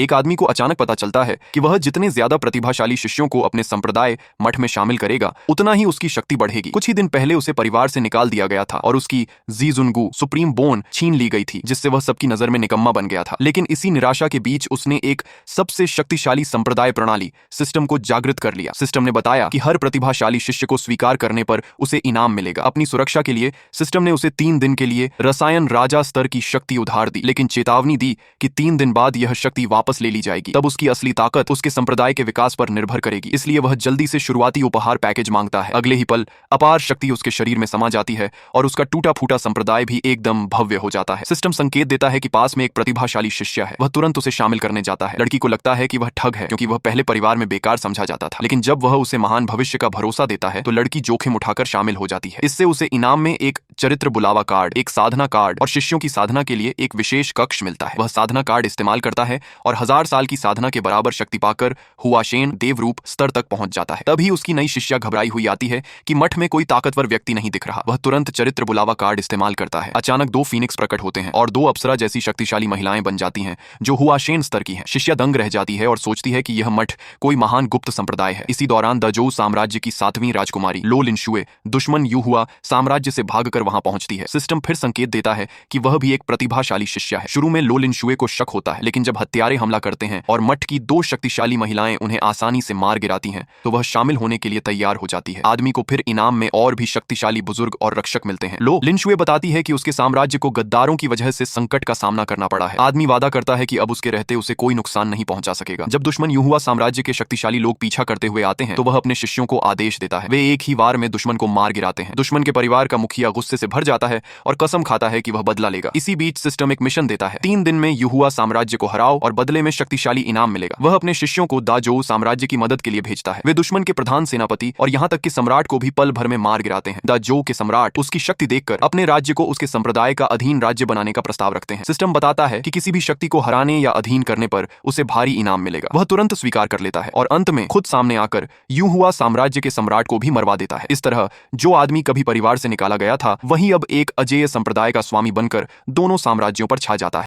एक आदमी को अचानक पता चलता है कि वह जितने ज्यादा प्रतिभाशाली शिष्यों को अपने संप्रदाय मठ में शामिल करेगा उतना ही उसकी शक्ति बढ़ेगी। कुछ ही दिन पहले उसे परिवार से निकाल दिया गया था और उसकी जीजुनगु सुप्रीम बोन छीन ली गई थी, जिससे वह सबकी नजर में निकम्मा बन गया था। लेकिन इसी निराशा के बीच उसने एक सबसे शक्तिशाली संप्रदाय प्रणाली सिस्टम को जागृत कर लिया। सिस्टम ने बताया कि हर प्रतिभाशाली शिष्य को स्वीकार करने पर उसे इनाम मिलेगा। अपनी सुरक्षा के लिए सिस्टम ने उसे 3 दिन के लिए रसायन राजा स्तर की शक्ति उधार दी, लेकिन चेतावनी दी कि 3 दिन बाद यह शक्ति वापस ले ली जाएगी। तब उसकी असली ताकत उसके संप्रदाय के विकास पर निर्भर करेगी। इसलिए वह जल्दी से शुरुआती उपहार पैकेज मांगता है। अगले ही पल अपार शक्ति उसके शरीर में समा जाती है और उसका टूटा फूटा संप्रदाय भी एकदम भव्य हो जाता है। सिस्टम संकेत देता है कि पास में एक प्रतिभाशाली शिष्य है। वह तुरंत उसे शामिल करने जाता है। लड़की को लगता है कि वह ठग है, क्योंकि वह पहले परिवार में बेकार समझा जाता था। लेकिन जब वह उसे महान भविष्य का भरोसा देता है तो लड़की जोखिम उठाकर शामिल हो जाती है। इससे उसे इनाम में एक चरित्र बुलावा कार्ड, एक साधना कार्ड और शिष्यों की साधना के लिए एक विशेष कक्ष मिलता है। वह साधना कार्ड इस्तेमाल करता है और 1000 साल की साधना के बराबर शक्ति पाकर हुआशेन देवरूप स्तर तक पहुंच जाता है। तभी उसकी नई शिष्या घबराई हुई आती है कि मठ में कोई ताकतवर व्यक्ति नहीं दिख रहा। वह तुरंत चरित्र बुलावा कार्ड इस्तेमाल करता है। अचानक 2 फीनिक्स प्रकट होते हैं और 2 अप्सरा जैसी शक्तिशाली महिलाएं बन जाती हैं जो हुआशेन स्तर की हैं। शिष्या दंग रह जाती है और सोचती है कि यह मठ कोई महान गुप्त संप्रदाय है। इसी दौरान दजोउ साम्राज्य की 7वीं राजकुमारी लो लिनशुए दुश्मन युहुआ साम्राज्य से भागकर वहां पहुंचती है। सिस्टम फिर संकेत देता है कि वह भी एक प्रतिभाशाली शिष्या है। शुरू में लो लिनशुए को शक होता है, लेकिन जब हत्यारे हमला करते हैं और मठ की 2 शक्तिशाली महिलाएं उन्हें आसानी से मार गिराती हैं तो वह शामिल होने के लिए तैयार हो जाती है। आदमी को फिर इनाम में और भी शक्तिशाली बुजुर्ग और रक्षक मिलते हैं। लो लिनशुए बताती है कि उसके साम्राज्य को गद्दारों की वजह से संकट का सामना करना पड़ा है। आदमी वादा करता है कि अब उसके रहते उसे कोई नुकसान नहीं पहुंचा सकेगा। जब दुश्मन युहुआ साम्राज्य के शक्तिशाली लोग पीछा करते हुए आते हैं तो वह अपने शिष्यों को आदेश देता है। वे एक ही वार में दुश्मन को मार गिराते हैं। दुश्मन के परिवार का मुखिया गुस्से से भर जाता है और कसम खाता है कि वह बदला लेगा। इसी बीच सिस्टम एक मिशन देता है। 3 दिन में युहुआ साम्राज्य को हराओ और बदले में शक्तिशाली इनाम मिलेगा। वह अपने शिष्यों को दाजोउ साम्राज्य की मदद के लिए भेजता है। वे दुश्मन के प्रधान सेनापति और यहाँ तक कि सम्राट को भी पल भर में मार गिराते हैं। दाजोउ के सम्राट उसकी शक्ति देखकर अपने राज्य को उसके संप्रदाय का अधीन राज्य बनाने का प्रस्ताव रखते हैं। सिस्टम बताता है कि किसी भी शक्ति को हराने या अधीन करने पर उसे भारी इनाम मिलेगा। वह तुरंत स्वीकार कर लेता है और अंत में खुद सामने आकर युहुआ साम्राज्य के सम्राट को भी मरवा देता है। इस तरह जो आदमी कभी परिवार से निकाला गया था वही अब एक अजेय संप्रदाय का स्वामी बनकर दोनों साम्राज्यों पर छा जाता है।